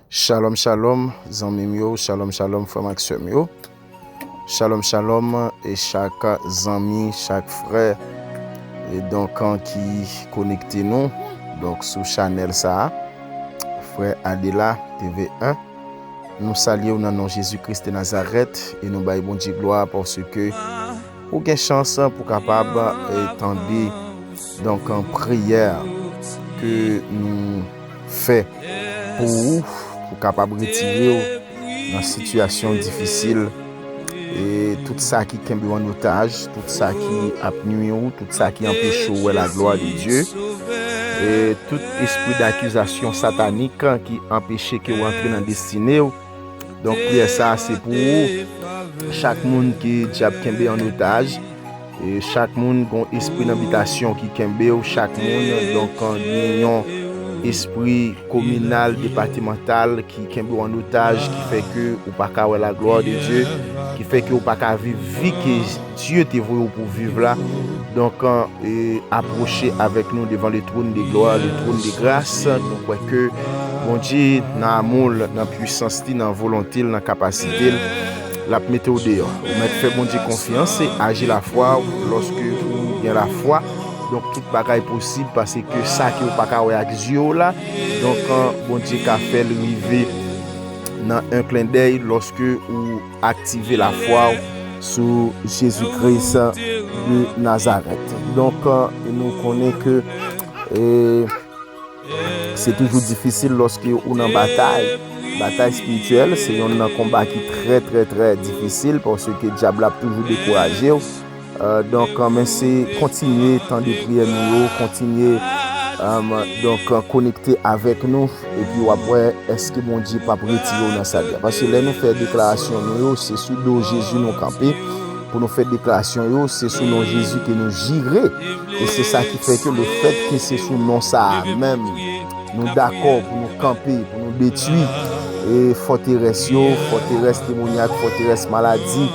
Shalom, shalom, zanmim yo, shalom, shalom, frère Maxime yo. Shalom, shalom, et chaque zanmi, chaque frère, et donc qui connecte nous, donc sous channel ça, frère Adela TV1. Nous saluons dans le nom de Jésus-Christ de Nazareth et nous baillons bon Dieu gloire parce que pour une chance pour capable étendre donc en prière que nous fait pour capable retirer dans situation difficile et tout ça qui est en otage, tout ça qui a nuit, tout ça qui empêche la gloire de Dieu et tout esprit d'accusation satanique qui empêche que vous entrez dans la destinée. Donc prière ça c'est pour chaque monde qui diable kembe en otage et chaque monde qui a esprit d'habitation qui kembe, chaque monde donc en esprit communal, départemental qui kembe en otage, qui fait que ou pas qu'à la gloire de Dieu, qui fait que ou pas qu'à vivre vie que Dieu t'a voulu pour vivre là. Donc approcher avec nous devant le trône de gloire, le trône de grâce. Donc ouais que bon Dieu dans amour, dans puissance, dans volonté, dans capacité, la mettre au dehors. Vous mettre fait bon Dieu confiance et agir la foi lorsque vous avez la foi. Donc tout bagaille possible parce que ça qui ou pas ka avec Dieu là. Donc bon Dieu qu'a fait arriver dans un clin d'œil lorsque vous activez la foi sur Jésus-Christ de Nazareth. Donc nous connaissons que c'est toujours difficile lorsque on est en bataille spirituelle, c'est un combat qui est très difficile parce que le diable a toujours découragé. Donc mais c'est continuer tant de prières nous, continuer donc connecter avec nous et puis après est-ce que mon Dieu pas retirer dans sa vie parce que là nous faire déclaration nous c'est sous le Jésus nous camper pour nous faire déclaration c'est sous nom Jésus que nous girer et c'est ça qui fait que le fait que c'est sous nom ça même nous d'accord pour nous camper pour nous détruire et forteresse démoniaque, forteresse maladie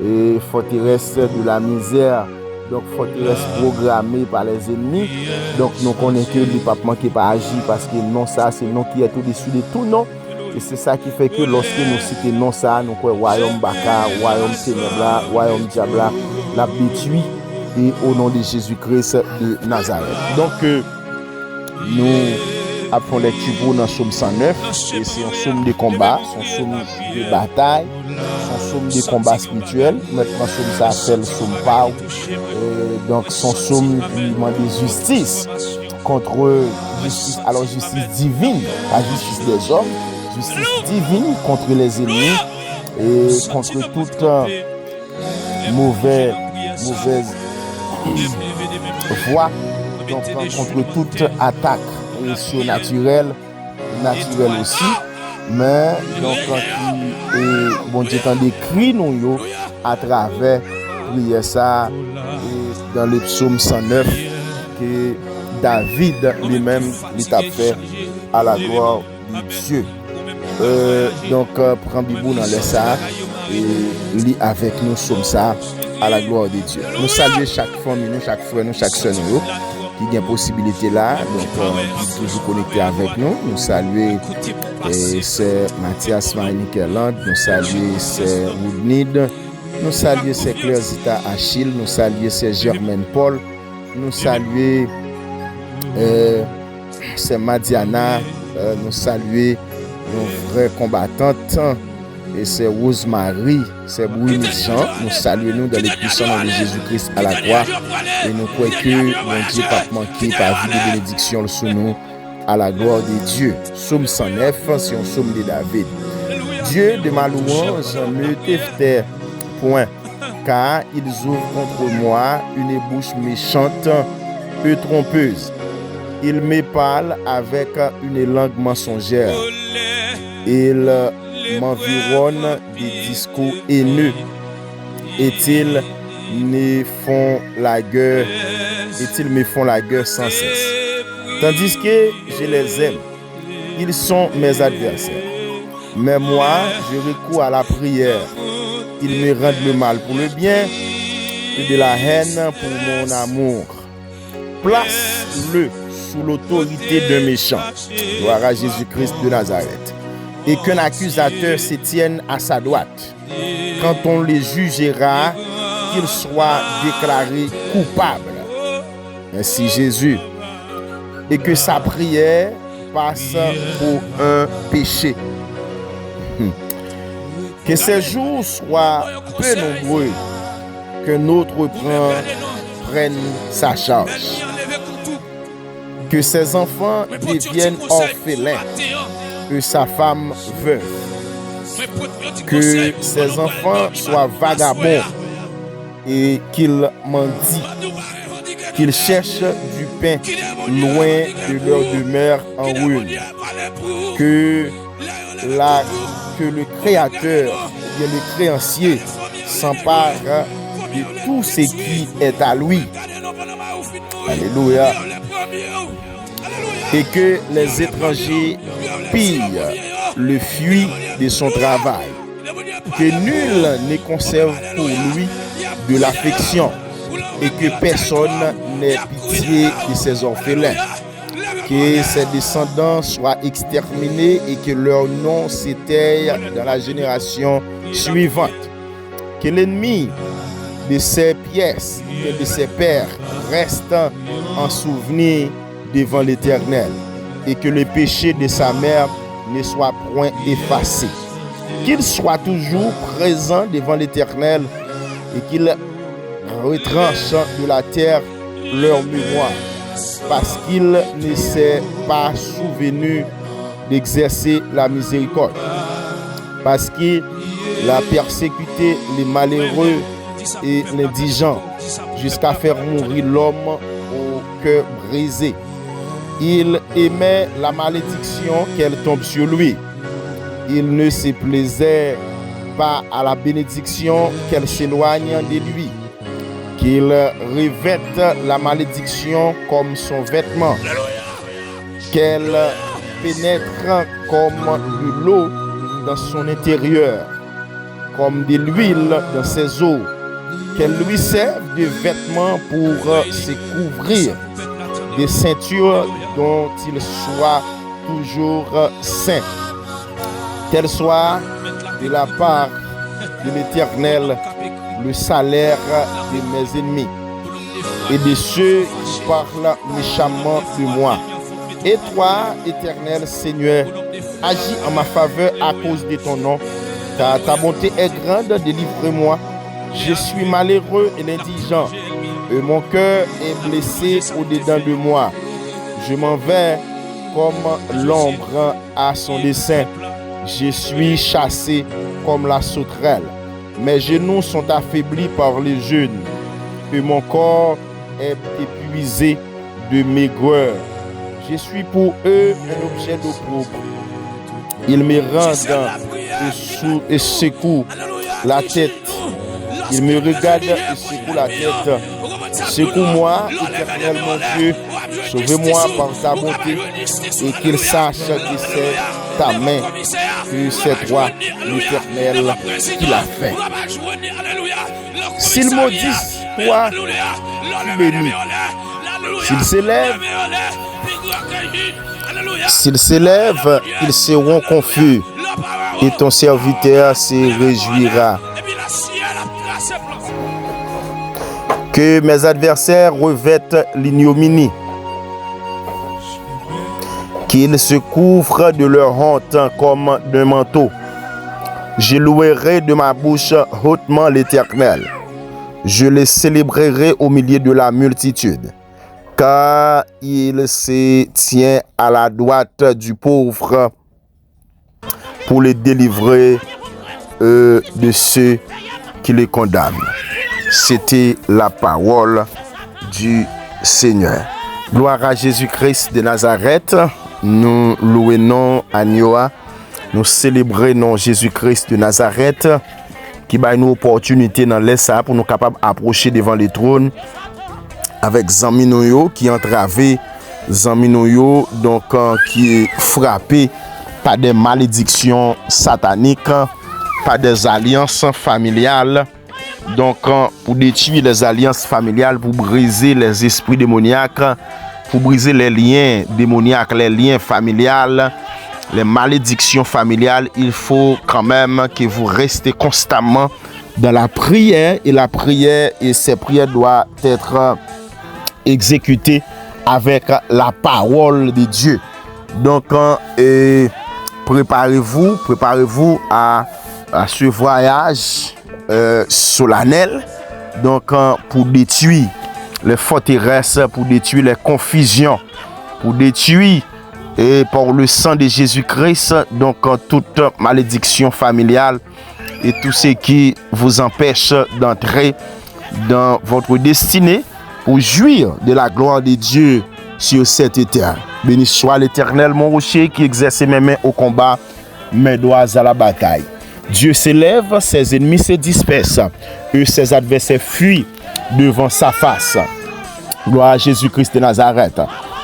et forteresse de la misère, donc forteresse programmée par les ennemis. Donc nous connaissons que le pape manque pas agir parce que non ça c'est non qui est au-dessus de tout non. Et c'est ça qui fait que lorsque nous citons non ça, nous croyons royaume Baka, royaume ténèbres, royaume diable, la détruit et au nom de Jésus-Christ de Nazareth. Donc nous avons lecture dans Psaume 109 et c'est un psaume de combat, c'est un psaume de bataille, c'est un psaume de combat spirituel. Maintenant psaume ça s'appelle psaume Pau. Donc son psaume qui demande justice contre justice, alors justice divine, pas justice des hommes, justice divine contre les ennemis et contre toute mauvaise voie, donc contre toute attaque surnaturelle aussi, mais donc qui bon Dieu t'en décrit nous à travers prière ça et dans le psaume 109 que David lui-même lui a fait à la gloire de Dieu. Donc prends Bible dans les ça et lis avec nous psaume ça à la gloire de Dieu. Nous saluons chaque famille, chaque frère, chaque sœur qui a possibilité là, donc qui toujours connecté avec nous. Nous saluons c'est Mathias Marie-Nicolas, nous saluons c'est Woodnid, nous saluons c'est Claire Zita Achille, nous saluons c'est Germaine Paul, nous saluons c'est Madiana, nous saluons nos vraies combattantes et c'est Rosemary, c'est Bouille Jean. Nous saluons nous dans les puissants nom de Jésus-Christ à la croix et nous croyons que mon Dieu pas manqué par vie de bénédiction sur nous à la gloire de Dieu. Psaume 109, c'est un psaume de David. Dieu de ma louange ne t'effraie point, car ils ouvrent contre moi une bouche méchante et trompeuse. Ils me parlent avec une langue mensongère. Ils m'environnent des discours haineux. Et-ils me font la guerre sans cesse. Tandis que je les aime, ils sont mes adversaires. Mais moi, je recours à la prière. Ils me rendent le mal pour le bien et de la haine pour mon amour. Place-le sous l'autorité d'un méchant. Gloire à Jésus-Christ de Nazareth. et qu'un accusateur se tienne à sa droite. Quand on les jugera, qu'ils soient déclarés coupables. Merci Jésus. Et que sa prière passe pour un péché. Que ces jours soient peu nombreux, que notre prenne sa charge. Que ses enfants deviennent orphelins, que sa femme veuve. Que ses enfants soient vagabonds et qu'ils mendient, qu'ils cherchent du pain loin de leur demeure en ruine. Que le Créateur, bien le créancier, s'empare de tout ce qui est à lui. Alléluia. Et que les étrangers pillent le fruit de son travail. Que nul ne conserve pour lui de l'affection et que personne n'ait pitié de ses orphelins. Que ses descendants soient exterminés et que leur nom s'éteille dans la génération suivante. Que l'ennemi de ses pièces et de ses pères reste en souvenir devant l'Éternel et que le péché de sa mère ne soit point effacé. Qu'il soit toujours présent devant l'Éternel et qu'il retranche de la terre leur mémoire, parce qu'il ne s'est pas souvenu d'exercer la miséricorde, parce qu'il a persécuté les malheureux et l'indigent jusqu'à faire mourir l'homme au cœur brisé. Il aimait la malédiction qu'elle tombe sur lui. Il ne se plaisait pas à la bénédiction qu'elle s'éloigne de lui. Qu'il revête la malédiction comme son vêtement, qu'elle pénètre comme de l'eau dans son intérieur, comme de l'huile dans ses os, qu'elle lui serve de vêtements pour se couvrir, des ceintures dont il soit toujours saint, qu'elle soit de la part de l'Éternel le salaire de mes ennemis et de ceux qui parlent méchamment de moi. Et toi, Éternel Seigneur, agis en ma faveur à cause de ton nom, car ta bonté est grande, délivre-moi. Je suis malheureux et indigent, et mon cœur est blessé au-dedans de moi. Je m'en vais comme l'ombre à son dessein. Je suis chassé comme la sauterelle. Mes genoux sont affaiblis par les jeûnes, et mon corps est épuisé de maigreur. Je suis pour eux un objet d'opprobre. Ils me rendent et secouent la tête. Ils me regardent et secouent la tête. Secoue-moi, Éternel mon Dieu, sauve-moi par ta bonté, et qu'ils sachent que c'est ta main, que c'est toi, l'Éternel, qui l'a fait. S'ils maudissent, toi, tu bénis. S'ils s'élèvent, ils seront confus, et ton serviteur se réjouira. Que mes adversaires revêtent l'ignominie, qu'ils se couvrent de leur honte comme d'un manteau. Je louerai de ma bouche hautement l'Éternel. Je le célébrerai au milieu de la multitude, car il se tient à la droite du pauvre pour le délivrer de ceux qui le condamnent. C'était la parole du Seigneur. Gloire à Jésus-Christ de Nazareth. Nous louons Agnoa. Nous célébrons Jésus-Christ de Nazareth qui bat une opportunité dans l'essa pour nous capables d'approcher devant le trône avec Zaminoyo qui entravé Zaminoyo donc qui est frappé par des malédictions sataniques, par des alliances familiales. Donc, pour détruire les alliances familiales, pour briser les esprits démoniaques, pour briser les liens démoniaques, les liens familiales, les malédictions familiales, il faut quand même que vous restez constamment dans la prière. Et la prière, et ces prières doivent être exécutées avec la parole de Dieu. Donc, préparez-vous à ce voyage solennel. Donc, pour détruire les forteresses, pour détruire les confusions, pour détruire et par le sang de Jésus-Christ, donc toute malédiction familiale et tout ce qui vous empêche d'entrer dans votre destinée pour jouir de la gloire de Dieu sur cette terre. Béni soit l'Éternel, mon rocher, qui exerce mes mains au combat, mes doigts à la bataille. Dieu s'élève, ses ennemis se dispersent, et ses adversaires fuient devant sa face. Gloire à Jésus-Christ de Nazareth.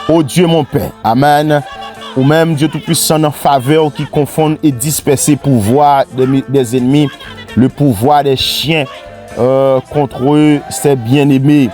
Ô Dieu mon Père, Amen. Ou même Dieu Tout-Puissant en faveur qui confond et disperse le pouvoir des ennemis, le pouvoir des chiens contre eux, ses bien-aimés.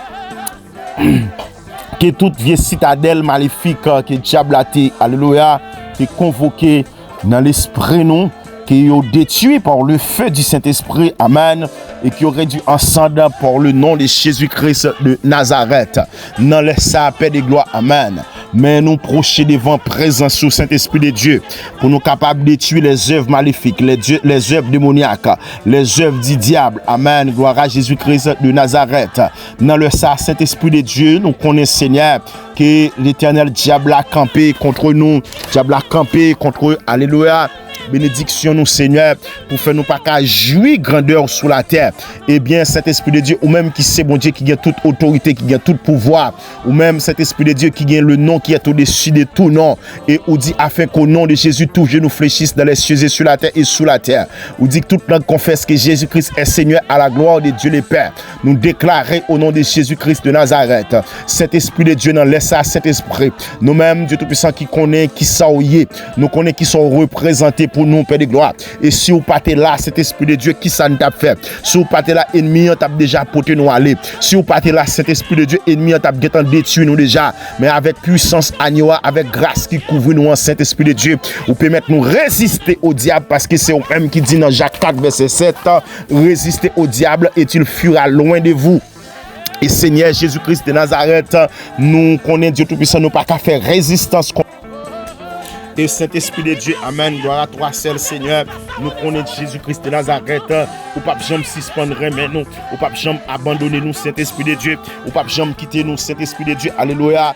Que toute vieille citadelle maléfique que diable a été, alléluia, qui est convoquée dans l'esprit nous, qui est détruit par le feu du Saint-Esprit, amen, et qui aurait dû ensemble par le nom de Jésus-Christ de Nazareth. Dans les paix de gloire, amen. Mais nous procher devant présence au Saint-Esprit de Dieu pour nous capables de détruire les œuvres maléfiques, les œuvres démoniaques, les œuvres du diable. Amen. Gloire à Jésus-Christ de Nazareth. Dans le Saint-Esprit de Dieu, nous connaissons, Seigneur, que l'éternel diable a campé contre nous. Diable a campé contre eux. Alléluia. Bénédiction nous Seigneur pour faire nous pas qu'à jouir grandeur sur la terre. Et bien cet esprit de Dieu ou même qui c'est bon Dieu qui a toute autorité, qui a tout pouvoir, ou même cet esprit de Dieu qui a le nom qui est au-dessus de tout nom, et ou dit afin qu'au nom de Jésus tout genou fléchisse dans les cieux et sur la terre et sous la terre. Ou dit que toute langue confesse que Jésus-Christ est Seigneur à la gloire de Dieu le Père. Nous déclarer au nom de Jésus-Christ de Nazareth. Cet esprit de Dieu dans laisse à cet esprit. Nous-mêmes Dieu Tout-Puissant qui connaît qui s'aouillé, nous connaît qui sont représentés pour nous, Père de gloire. Et si vous partez là, cet esprit de Dieu, qui ça nous t'a fait? Si vous partez là, ennemi, on t'a déjà porté nous aller. Si vous partez là, cet esprit de Dieu, ennemi, on t'a détruit nous déjà. Mais avec puissance, agnoa, avec grâce qui couvre nous en Saint-Esprit de Dieu, vous permettez nous résister au diable, parce que c'est même qui dit dans Jacques 4, verset 7, résister au diable et il fuira loin de vous. Et Seigneur Jésus-Christ de Nazareth, nous connaissons Dieu Tout-Puissant, nous pas qu'à faire résistance. Et Saint-Esprit de Dieu, amen, gloire à toi seul Seigneur, nous connaissons Jésus-Christ de Nazareth, ou pas jamais suspendre mais nous, ou pas jamais abandonner nous Saint-Esprit de Dieu, ou pas jamais quitter nous Saint-Esprit de Dieu, alléluia.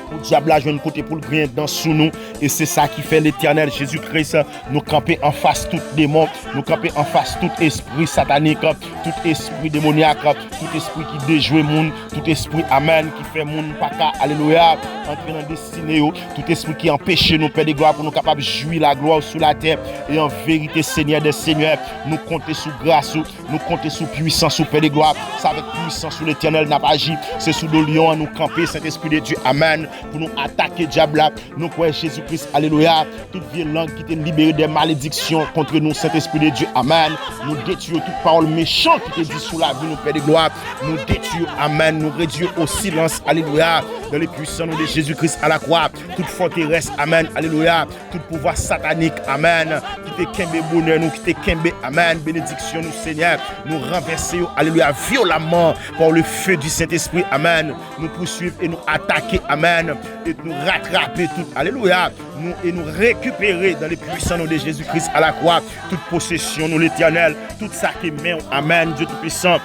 Pour le diable, je ne côté pour le grien dans sous nous, et c'est ça qui fait l'éternel Jésus-Christ, nous camper en face tout démon, nous camper en face tout esprit satanique, tout esprit démoniaque, tout esprit qui déjoue monde, tout esprit, amen, qui fait monde pas qu'à, alléluia, entrer dans destinée, tout esprit qui empêche nous, Père de gloire, pour nous capables de jouir la gloire sur la terre, et en vérité, Seigneur des Seigneurs, nous compter sous grâce, nous compter sous puissance, sous Père de gloire, c'est avec puissance sous l'éternel n'a pas agi, c'est sous le lion à nous camper, Saint-Esprit de Dieu, amen, pour nous attaquer diable, nous croyons Jésus-Christ, alléluia, toute vieille langue qui était libérée des malédictions contre nous, Saint-Esprit de Dieu, amen, nous détruisons toute parole méchante qui était dit sous la vie, nous Père de gloire, nous détruisons, amen, nous réduisons au silence, alléluia, dans les puissants noms de Jésus-Christ à la croix, toute forteresse, amen, alléluia, tout pouvoir satanique, amen, qui te kembe bonheur, nous qui te kembe, amen, bénédiction nous Seigneur, nous renverser, alléluia, violemment par le feu du Saint-Esprit, amen, nous poursuivre et nous attaquer, amen, et nous rattraper tout, alléluia, nous et nous récupérer dans les puissants noms de Jésus-Christ à la croix, toute possession, nous l'éternel, tout ça qui met, amen, Dieu Tout-Puissant,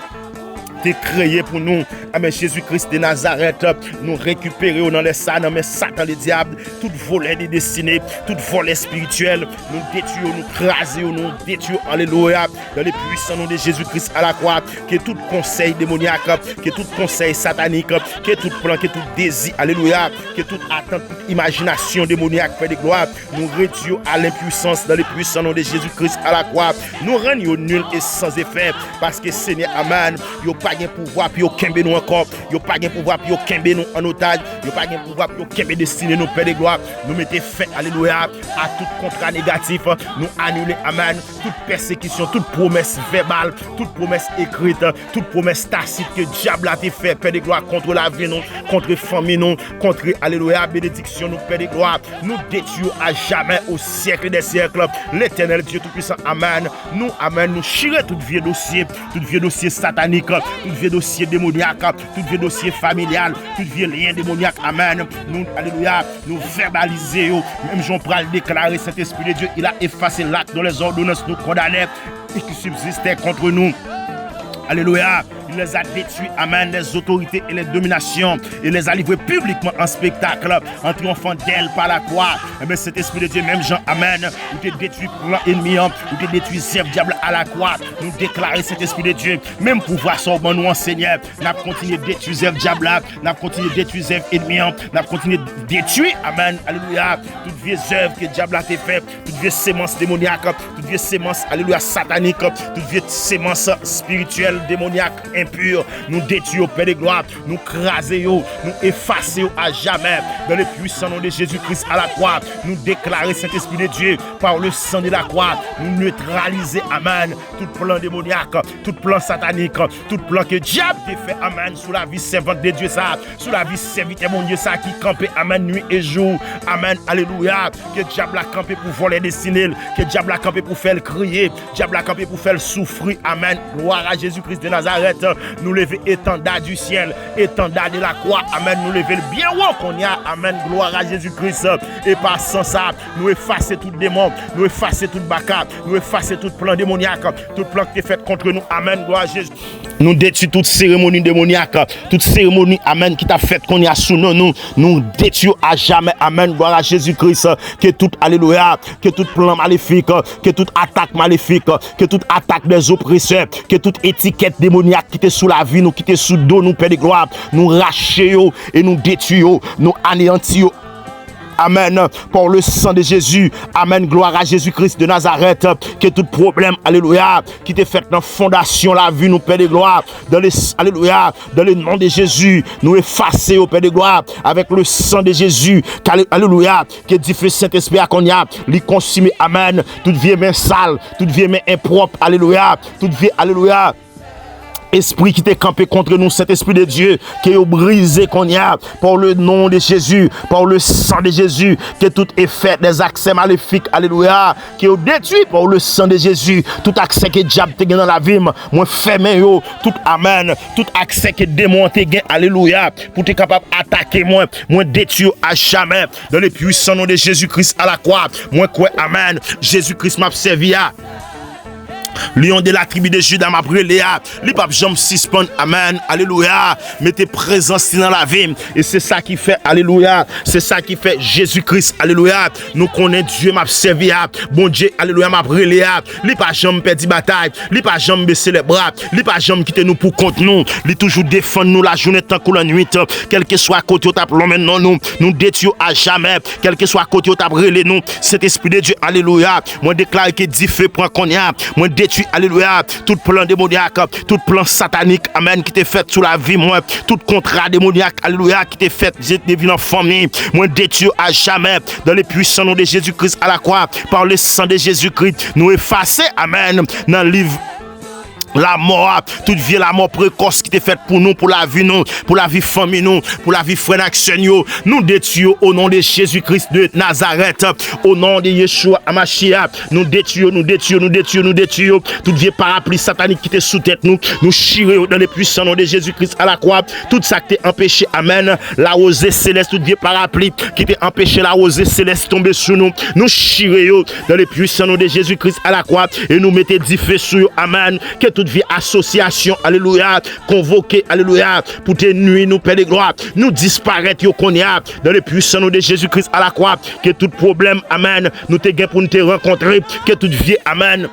t'es créé pour nous. Amen. Jésus-Christ de Nazareth, nous récupérer dans les salles, mais Satan, le diable, tout volet des destinées, tout volet spirituel, nous détruire, nous craser, nous détruire, alléluia, dans les puissants noms de Jésus-Christ à la croix, que tout conseil démoniaque, que tout conseil satanique, que tout plan, que tout désir, alléluia, que toute attente, toute imagination démoniaque, Père de gloire, nous réduire à l'impuissance dans les puissants noms de Jésus-Christ à la croix, nous rendons nul et sans effet, parce que Seigneur, amen, yo pas pas de pouvoir pour kembe nous encore, yo pas de pouvoir pour kembe nous en otage, yo pas de pouvoir pour kembe destiner nos pères de gloire. Nous mettez fin, alléluia, à tout contrat négatif, nous annuler, amen, toute persécution, toute promesse verbale, toute promesse écrite, toute promesse tacite que diable a fait, père de gloire, contre la vie, nous, contre famille, nous, contre, alléluia, bénédiction, nous, père de gloire, nous détruisons à jamais au siècle des siècles, l'éternel Dieu tout-puissant, amen, nous chirer tout vieux dossier satanique, tout vieux dossier démoniaque, tout vieux dossier familial, tout vieux lien démoniaque, amen, nous, alléluia, nous verbaliser, même Jean pral déclarer cet esprit de Dieu, il a effacé l'acte dont les ordonnances nous condamnaient et qui subsistaient contre nous. Alléluia. Il les a détruits, amen, les autorités et les dominations. Il les a livrés publiquement en spectacle, en triomphant d'elle par la croix. Et bien cet esprit de Dieu, même Jean, amen, où tu détruit l'ennemi, où tu détruit le diable à la croix. Nous déclarer cet esprit de Dieu, même pouvoir sortir nous enseigner. Nous avons continué de détruire le diable, nous avons continué de détruire l'ennemi, nous avons continué de détruire, amen, alléluia, toutes vieilles œuvres que le diable a fait, toutes vieilles sémences démoniaques, toutes vieilles sémences, alléluia, sataniques, toutes vieilles sémences spirituelles, démoniaques, impurs, nous détruisons, Père de gloire, nous crasons, nous effaçons à jamais dans le puissant nom de Jésus-Christ à la croix. Nous déclarer cet esprit de Dieu par le sang de la croix. Nous neutraliser, amen, tout plan démoniaque, tout plan satanique, tout plan que diable a fait, amen, sous la vie servante de Dieu, ça, sous la vie serviteur, mon Dieu, ça, qui campait, amen, nuit et jour, amen, alléluia, que diable a campé pour voler des signes, que diable a campé pour faire crier, diable a campé pour faire souffrir, amen, gloire à Jésus-Christ de Nazareth. Nous lever étendard du ciel, étendard de la croix, amen, nous lever le bien haut qu'on y a, amen, gloire à Jésus-Christ, et par sans ça, nous effacer tout démon, nous effacer tout bacca, nous effacer tout plan démoniaque, tout plan qui est fait contre nous, amen, gloire à Jésus. Nous détruisons toute cérémonie démoniaque, toute cérémonie, amen, qui t'a fait qu'on y a sous nous détruisons à jamais, amen, gloire à Jésus-Christ, que tout, alléluia, que tout plan maléfique, que toute attaque maléfique, que toute attaque des oppresseurs, que toute étiquette démoniaque qui était sous la vie, nous qui était sous dos, nous, Père de gloire, nous racher et nous détruire, nous anéantir. Amen, pour le sang de Jésus, amen, gloire à Jésus-Christ de Nazareth, que tout problème, alléluia, qui t'est fait dans la fondation, la vie, nous, Père de gloire, dans les, alléluia, dans le nom de Jésus, nous effacer au Père de gloire, avec le sang de Jésus, alléluia, que Dieu fait Saint-Esprit à qu'on y a, lui consumer, amen, toute vieille main sale, toute vieille main impropre, alléluia, toute vieille, alléluia, esprit qui t'est campé contre nous, cet esprit de Dieu qui est brisé qu'on y a par le nom de Jésus, par le sang de Jésus, que tout effet des accès maléfiques, alléluia, qui est détruit par le sang de Jésus, tout accès que diable te gagne dans la vie, moi fermé yo, tout amen, tout accès que démon te gagne, alléluia, pour te capable attaquer moi détruire à jamais dans le puissant nom de Jésus-Christ à la croix, moi quoi, amen, Jésus-Christ m'a servi à Lion de la tribu de Juda m'a brûlé, les papes jambes suspendent, amen, alléluia, mettez présence dans la vie, et c'est ça qui fait, alléluia, c'est ça qui fait Jésus-Christ, alléluia, nous connaissons Dieu m'a servi, bon Dieu, alléluia, m'a brûlé, les pas jambes perdu bataille, les pas jambes baisser les bras, les pas jambes quitter nous pour contre nous, les toujours défendre nous la journée tant que la nuit, quel que soit côté au tap maintenant nous détruisons à jamais, quel que soit côté au tap brûlé nous, cet esprit de Dieu, alléluia, moi déclare que Dieu fait prend qu'on y a, moi détruis, alléluia, tout plan démoniaque, tout plan satanique, amen, qui t'est fait sous la vie, moi, tout contrat démoniaque, alléluia, qui t'est fait, devenu en famille, moi, détruire à jamais, dans le puissant nom de Jésus-Christ à la croix, par le sang de Jésus-Christ, nous effacer, amen, dans le livre. La mort, toute vie, la mort précoce qui t'est faite pour nous, pour la vie, nous, pour la vie famille, nous, pour la vie frère d'action, nous détruisons au nom de Jésus-Christ de Nazareth, au nom de Yeshua Hamashiach, nous détruisons, toute vie parapluie satanique qui était sous tête, nous chirons dans le puissant nom de Jésus-Christ à la croix, tout ça qui t'est empêché, amen, la rosée céleste, toute vie parapluie qui t'est empêché la rosée céleste tomber sur nous chirons dans le puissant nom de Jésus-Christ à la croix, et nous mettons du feu sur eux, amen, que toute vie association, alléluia, convoquée, alléluia, pour te nuire, nous, Père de gloire, nous disparaître, yo qu'on y a, dans le puissant nom de Jésus-Christ à la croix, que tout problème, amen, nous te gain pour nous te rencontrer, que toute vie, amen,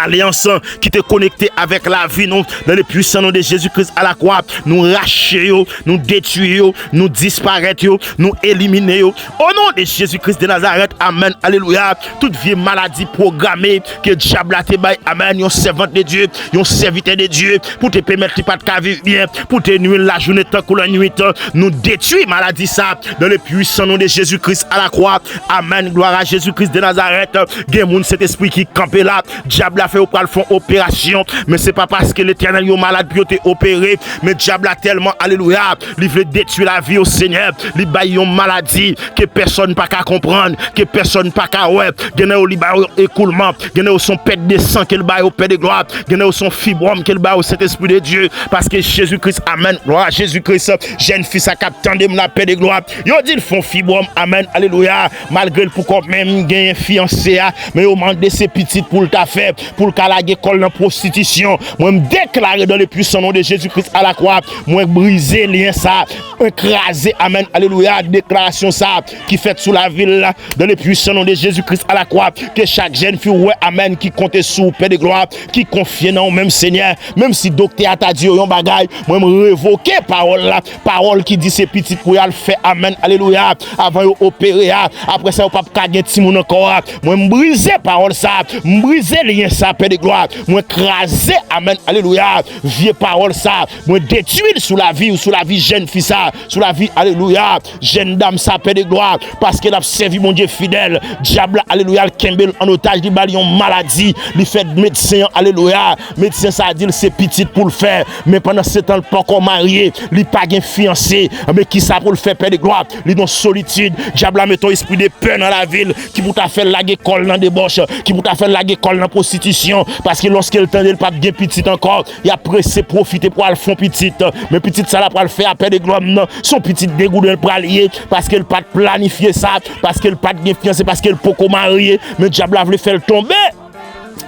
alliance qui te connecté avec la vie, nous, dans le puissant nom de Jésus-Christ à la croix, nous racher, nous détruire, nous disparaître, nous éliminer. Au nom de Jésus-Christ de Nazareth, amen, alléluia. Toute vieille maladie programmée que diable a te bail, amen, yon servante de Dieu, yon serviteur de Dieu, pour te permettre de pas te vivre bien, pour te nuire la journée tant que la nuit, nous détruire maladie ça, dans le puissant nom de Jésus-Christ à la croix, amen, gloire à Jésus-Christ de Nazareth. Gen moun cet esprit qui campé là, diable a fait au pral font opération, mais c'est pas parce que l'éternel est malade puis te opéré, mais diable a tellement, alléluia, il veut détruire la vie au Seigneur, il baille une maladie que personne pas qu'à comprendre, que personne pas qu'à ouais, gen au li baille écoulement, gen au son pète de sang qu'il baille au Père de gloire, gen au son fibrome qu'il baille au Saint-Esprit de Dieu, parce que Jésus-Christ, amen, gloire à Jésus-Christ, jeune fils à captain de la Père de gloire, yo dit font fibrome, amen, alléluia, malgré le pourquoi même gagne fiancé, mais au moment de ces petites pour ta faire, pour qu'à la école dans prostitution, moi me déclarer dans le puissant nom de Jésus-Christ à la croix, moi briser lien ça, écraser, amen, alléluia, déclaration ça qui fait sous la ville là, dans le puissant nom de Jésus-Christ à la croix, que chaque jeune fille, ouais, amen, qui compte sous Père de gloire, qui confie dans même Seigneur, même si docteur t'a dit yon bagay, moi me révoquer parole là, parole qui dit ces petites pour y faire, amen, alléluia, avant yon opérer, après ça, yon pas gagner ti moun encore, moi me briser parole ça, me briser lien ça, Père de gloire, moi écraser, amen, alléluia, vieux parole ça, moi détruire sous la vie ou sous la vie jeune fille ça, sous la vie, alléluia, jeune dame ça, Père de gloire, parce qu'elle a servi mon Dieu fidèle, diable, alléluia, le kembel en otage, il bali en maladie, il fait médecin, alléluia, médecin ça dit c'est petit pour le faire, mais pendant ce temps, il pas encore marié, il pas gain fiancé, mais qui ça pour le faire, Père de gloire, il dans solitude, diable a mis ton esprit de peur dans la ville, qui pour t'a faire la école dans débauche, qui pour t'a faire la école dans prostitution, parce que lorsqu'il tendait le pape bien petit encore, il a pressé profiter pour aller faire petit, mais petit ça là pour le faire à Père de gloire, non, son petit dégoût de le lier, parce qu'il pas planifié ça, parce qu'il pas de fiancé, parce qu'il pas marié, mais diable a voulu faire tomber.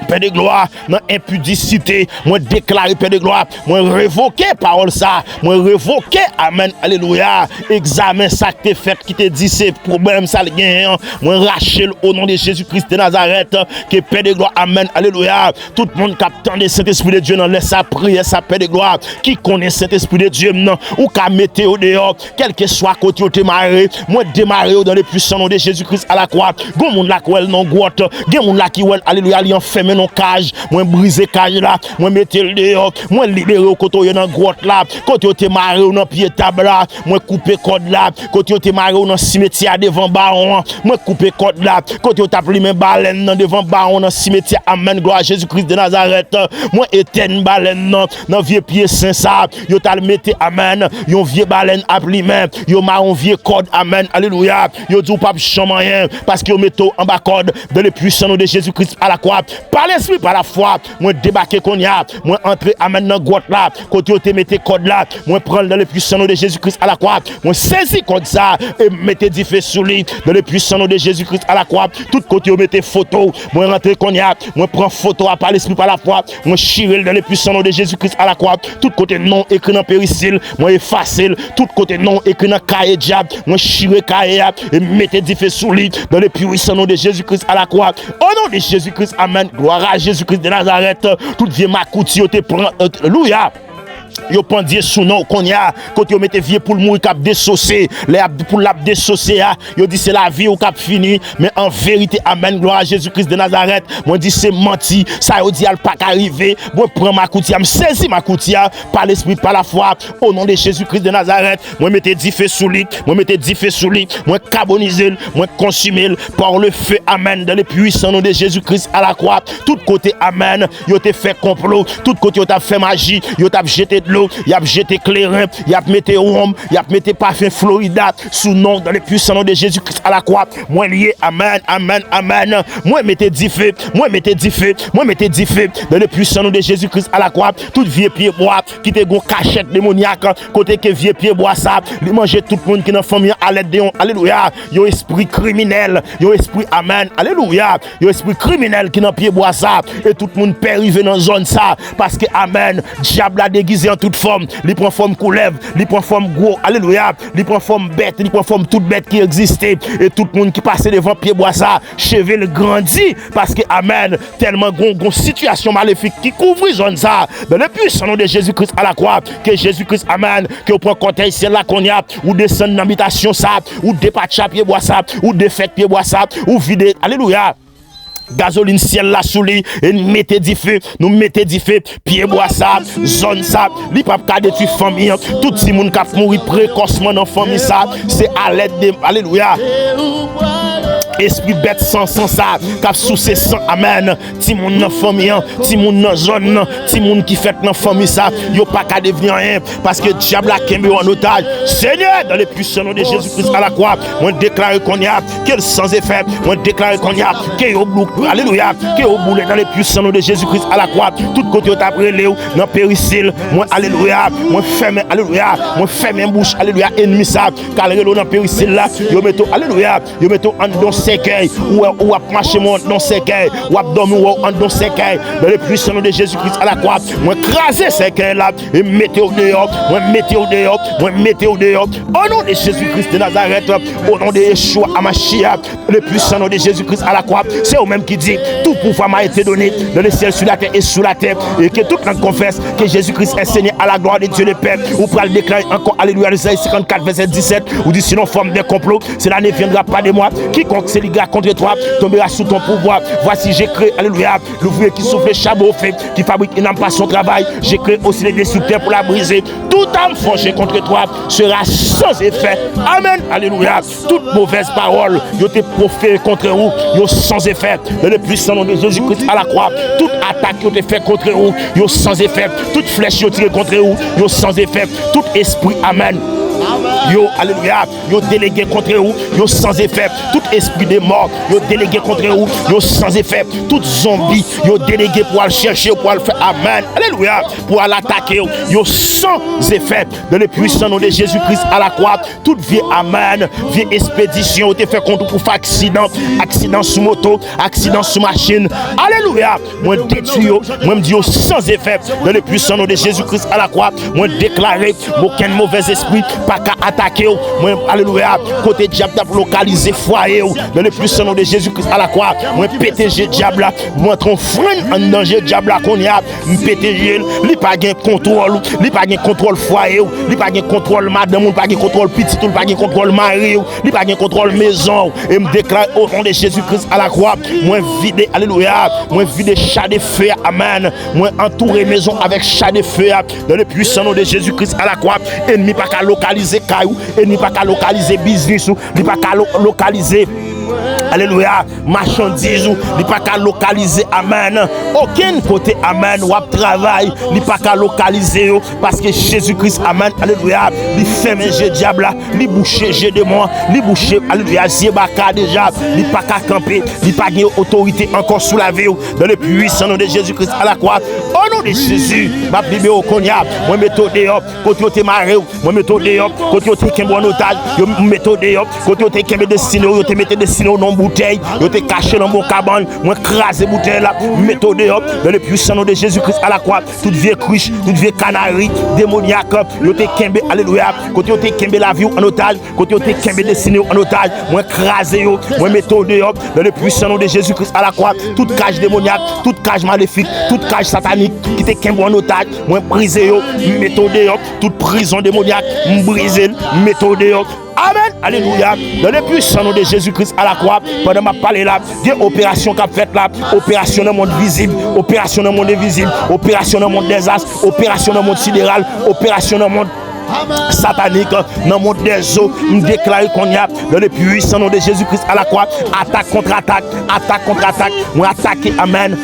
Père de gloire, dans impudicité, moi déclarer Père de gloire, moi révoquer parole ça, moi révoquer, amen, alléluia, examen ça que t'es fait, qui te dit c'est problème ça le gain, moi racher au nom de Jésus-Christ de Nazareth, que Père de gloire, amen, alléluia, tout le monde captant de Saint-Esprit de Dieu, non, laisse sa prière, sa Père de gloire, qui connaît Saint-Esprit de Dieu, non, ou qu'à mettre au dehors, quel que soit côté où démarrer, moi démarrer dans le puissant nom de Jésus-Christ à la croix, gon monde là qui elle non grotte, gon monde là qui elle, alléluia, li enfermé non cage, moi briser cage là, moi mettre le dehors, moi libérer au côté dans grotte là, côté te marrer dans pied table là, moi couper code là, côté te marrer dans cimetière devant baron, moi couper code là, côté t'a pris mes baleine devant baron dans cimetière, amen, gloire à Jésus-Christ de Nazareth, moi éteindre baleine dans vieux pied saint ça, yo t'a mettre amen, yon vieux baleine appli même, yo marron vieux code, amen, alléluia, yo dit pas champ rien parce que yo metto en bas code dans le puissant nom de Jésus-Christ à la croix. Par l'esprit, par la foi, moi débarquer qu'on y a, moi entrer à maintenant grotte là, côté où te mettez code là, moi prendre dans le puissant nom de Jésus-Christ à la croix, moi saisis code ça et mettez du feu sous lui dans le puissant nom de Jésus-Christ à la croix, tout côté où mettez photo, moi rentrer qu'on y a, moi prends photo à par l'esprit par la foi, moi chirer dans le puissant nom de Jésus-Christ à la croix, tout côté non écrit dans péricile, moi effacer, tout côté non écrit dans cahier diable, moi chirer cahier et mettez du feu sous lui dans le puissant nom de Jésus-Christ à la croix, au nom de Jésus-Christ, amen. Gloire à Jésus-Christ de Nazareth, toute vieille macouti, te prend, alléluia. Yo pendier sous nom qu'on y a quand yo mette vieux pour le mourir cap dessaucé les pour l'a dessaucé yo dit c'est la vie ou cap fini mais en vérité amen gloire à Jésus-Christ de Nazareth moi dit c'est menti ça yo dit al pas arriver moi prends ma coutia me saisis ma coutia par l'esprit par la foi au nom de Jésus-Christ de Nazareth moi mettez 10 feux sous lui moi mettez 10 feux sous lui moi carboniser moi consumer par le feu amen dans le puissant nom de Jésus-Christ à la croix tout côté amen yo te fait complot tout côté yo t'a fait magie yo t'a jeté de l'eau, il a jeté clairin, il a mis rhum, il a mis parfum Florida sous nom dans le puissant nom de Jésus-Christ à la croix. Moi lié, amen, amen, amen. Moi mettez 10 feux, moi mettez 10 feux, moi mettez 10 feux dans le puissant nom de Jésus-Christ à la croix. Tout vieux pied bois qui te gon cachette démoniaque côté que vieux pied bois ça, il manger tout le monde qui dans famille à l'aide de alléluia. Yo esprit criminel, yo esprit amen, alléluia. Yo esprit criminel qui dans pied bois ça et tout le monde périvé dans zone ça parce que amen, diable a déguisé en toute forme, il prend forme couleuvre, il prend forme gros, alléluia, il prend forme bête, il prend forme toute bête qui existait, et tout le monde qui passait devant pied bois ça, cheveux grandit, parce que, amen, tellement gon situation maléfique qui couvre zone ça, dans le puissant nom de Jésus-Christ à la croix, que Jésus-Christ, amen, que vous prenez côté ciel là qu'on y a, ou descendre dans l'habitation ça, ou dépatcher pied bois ça, ou défait pied bois ça, ou vider, alléluia. Gasoline ciel là sous lui et mettez du feu, nous mettez du feu, pied bois ça, zone ça, li pas ka détruire famille, tout si moun k'ap mourir précocement dans famille ça, c'est à l'aide de alléluia. Esprit bête sans ça, cap sous ses sang, amen. Ti moun nan famille, ti moun nan zone, ti moun qui fait dans famille ça, yo pas qu'à devenir rien parce que diable a kembe en otage. Seigneur, dans le puissant nom de Jésus-Christ à la croix, moi déclare qu'on y a quel sans effet, moi déclare qu'on y a que yo bouc, alléluia, que yo boule dans le puissant nom de Jésus-Christ à la croix, tout côté t'a brûlé dans péricile, moi alléluia, moi ferme alléluia, moi ferme bouche alléluia ennemi ça, car le dans péricile là, yo metto alléluia, yo metto en don séquelle ou à marcher dans séquelle ou à dormir en dans séquelle dans le puissant nom de Jésus-Christ à la croix moi craser séquelle là et mettez au dehors moi mettez au dehors moi mettez au dehors au nom de Jésus-Christ de Nazareth au nom de Yeshua Amashia le puissant nom de Jésus-Christ à la croix c'est eux-mêmes qui dit tout pouvoir m'a été donné dans le ciel sur la terre et sous la terre et que tout le monde confesse que Jésus-Christ est Seigneur à la gloire de Dieu le Père ou pour le déclarer encore alléluia Isaïe 54 verset 17 ou dit sinon forme des complots cela ne viendra pas de moi quiconque se liguera contre toi tombera sous ton pouvoir voici j'ai créé alléluia l'ouvrier qui souffle chameau fait qui fabrique et n'aime pas son travail j'ai créé aussi les destructeurs pour la briser toute âme forgée contre toi sera sans effet amen alléluia toute mauvaise parole yo te proféré contre vous yo sans effet dans le puissant nom de Jésus-Christ à la croix toute attaque yo te fait contre vous yo sans effet toute flèche yo tiré contre vous yo sans effet tout esprit amen yo alléluia yo délégué contre vous yo sans effet tout esprit de mort yo délégué contre vous yo sans effet tout zombie yo délégué pour aller chercher pour aller faire amen alléluia pour aller attaquer yo sans effet dans le puissant nom de Jésus-Christ à la croix toute vie amen vie expédition te fait contre pour faire accident sous moto accident sous machine alléluia moi détruit moi me dit sans effet dans le puissant nom de Jésus-Christ à la croix moi déclarer aucun mauvais esprit pas qu'à attaquer moi alléluia côté diable t'a localisé foyer dans le puissant nom de Jésus-Christ à la croix moi péter diable là moi ton frein en danger diable là qu'on y a péter li pas gain contrôle foyer li pas gain contrôle madame li pas gain contrôle petit li pas gain contrôle mari li pas gain contrôle maison et me déclare au nom de Jésus-Christ à la croix moi vide alléluia moi vide chat de feu amen moi entourer maison avec chat de feu dans le puissant nom de Jésus-Christ à la croix ennemi pas qu'à localiser caillou ennemi pas qu'à localiser business ni pas qu'à localiser alléluia marchandise ni pas qu'à localiser amen aucun côté amen ou travail ni pas qu'à localiser parce que Jésus-Christ amen alléluia li ferme jeu diable là li boucher jeu de moi li boucher alléluia zebaka déjà ni pas qu'à camper ni pas gain autorité encore sous la vie dans le puissant nom de Jésus-Christ à la croix au nom de Jésus ma bible au konya moi méthode dehors côté te maré moi méthode dehors côté te kembo en otage yo méthode dehors côté te kembe destiné yo te mettre destiné non bouteille yo te caché dans mon cabane moi craser bouteille là méthode dehors dans le puissant nom de Jésus-Christ à la croix toute vieille cruche toute vieille canari démoniaque yo te kembe alléluia côté yo te kembe la vie en otage côté yo te kembe destiné en otage moi craser yo moi méthode dehors dans le puissant nom de Jésus-Christ à la croix toute cage démoniaque toute cage maléfique toute cage satanique qui te kembe en otage moi briser yo méthode dehors toute prison démoniaque briser méthode dehors amen alléluia dans le puissant nom de Jésus-Christ à la croix pendant ma parler là des opérations qu'a fait là opération dans le monde visible opération dans le monde invisible opération dans le monde des astres opération dans le monde sidéral opération dans le monde satanique dans le monde des eaux nous déclare qu'on y a dans le puissant nom de Jésus-Christ à la croix attaque contre attaque moi attaquer amen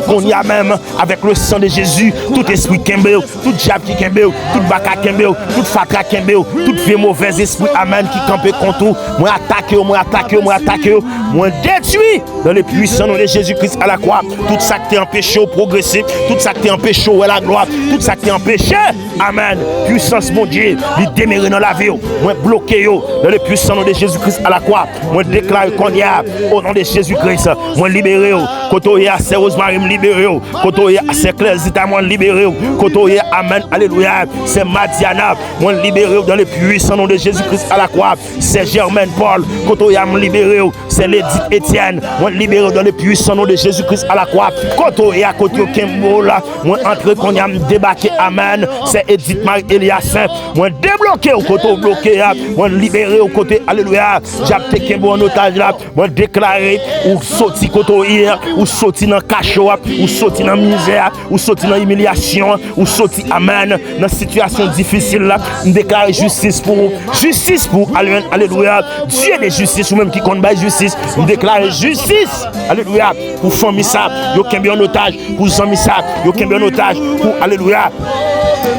qu'on y a même avec le sang de Jésus tout esprit kembe tout diable qui kembe tout baka kembe tout fatra kembe tout vieux mauvais esprit amen qui campe contre moi attaquer moi détruit dans le puissant nom de Jésus-Christ à la croix tout ça qui empêche au progresser tout ça qui empêche au la gloire tout ça qui empêche amen puissance mon Dieu il démarre dans la vie moi bloqué dans le puissant nom de Jésus-Christ à la croix moi déclare qu'on y a au nom de Jésus-Christ moi libéré Kotoye à c'est Rosemary libéré. Kotoye à c'est Claire Zita moi libéré. Kotoye amen alléluia. C'est Madiana moi libéré dans le puissant nom de Jésus-Christ à la croix. C'est Germaine Paul. Kotoye me libéré. C'est Lédith Étienne moi libéré dans le puissant nom de Jésus-Christ à la croix. Kotoye à côté Kembo là moi entre qu'on y a débarqué amen. C'est Edith Marie Eliassin moi débloqué au côté bloqué moi libéré au côté alléluia. J'ai Kembo en otage là moi déclaré ou sorti côté hier ou sorti dans cachot ou sorti dans misère ou sorti dans humiliation ou sorti amen dans situation difficile là déclarer justice pour alléluia. Dieu de justice ou même qui compte justice déclarer justice alléluia pour famille ça yo kembe en otage pour zami ça yo kembe en otage pour alléluia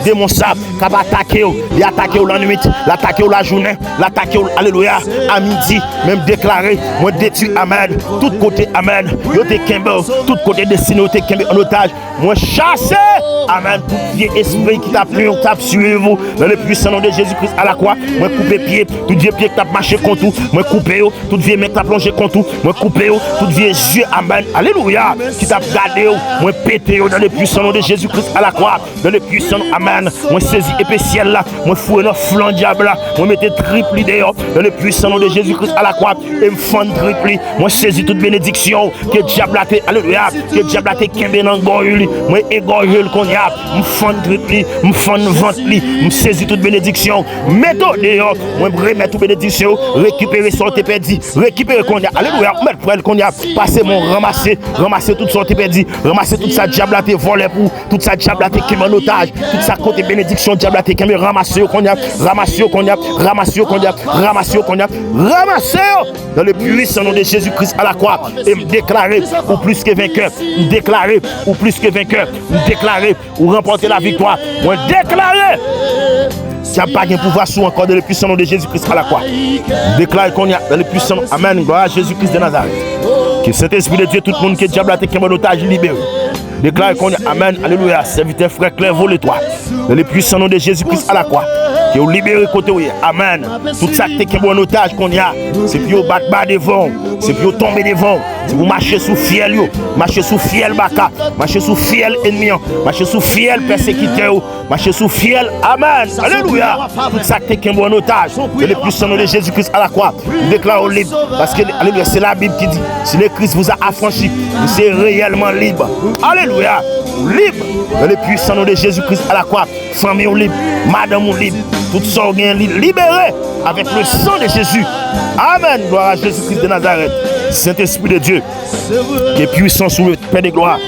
démon ça qui va attaquer il attaquer la nuit l'attaquer la journée l'attaquer alléluia à midi même déclarer moi détruit amen tout côté amen yo te kembe tout côté destiné yo te kembe en otage moi chasser amen tout vieux esprit qui t'a pris t'a suivre dans le puissant nom de Jésus-Christ à la croix moi couper pied tout vieux pied qui t'a marché contre tout moi couper tout vieux mec qui t'a plongé contre tout moi couper tout vieux yeux amen alléluia qui t'a gardé moi péter dans le puissant nom de Jésus-Christ à la croix dans le puissant amen moi saisi épée ciel là moi fouer dans flanc diable là moi mettez triple dehors dans le puissant nom de Jésus-Christ à la croix et me fend triple moi saisi toute bénédiction que diable a été alléluia que diable a été kembe dans gorge moi égorger le qu'on y a me fend triple me fend ventre me saisi toute bénédiction mettez dehors moi remettre toute bénédiction récupérer son te perdu récupérer qu'on y a alléluia mettre pour elle qu'on y a passer mon ramasser toute son te perdu ramasser toute sa diable a été volé pour toute sa diable a été kembe en otage toute sa côté bénédiction diable a été kembe ramasser qu'on y a ramasser qu'on y a ramasser qu'on y a ramasser qu'on y a ramasser dans le puissant nom de Jésus-Christ à la croix et me déclarer ou plus que vainqueur me déclarer ou plus que vainqueur me déclarer ou remporter la victoire moi déclarer il n'y a pas de pouvoir sur encore dans le puissant nom de Jésus-Christ à la croix déclare qu'on y a dans le puissant amen gloire à Jésus-Christ de Nazareth que cet esprit de Dieu tout le monde qui est diable a été en otage libéré déclare qu'on y a amen alléluia serviteur frère Claire vole-toi dans le puissant nom de Jésus-Christ à la croix qui est libéré côté amen tout ça qui est en otage qu'on y a c'est pour battre bas devant c'est pour tomber devant c'est pour marcher sous fiel marcher sous fiel baka marcher sous fiel ennemi marcher sous fiel persécuteur marcher sous fiel amen alléluia tout ça qui est en otage et le puissant nom de Jésus-Christ à la croix déclare au libre parce que alléluia c'est la Bible qui dit si le Christ vous a affranchi vous êtes réellement libre alléluia libre dans le puissant nom de Jésus-Christ à la croix famille libre madame libre tout ça libéré avec le sang de Jésus amen gloire à Jésus-Christ de Nazareth Saint-Esprit de Dieu qui est puissant sur le Père de gloire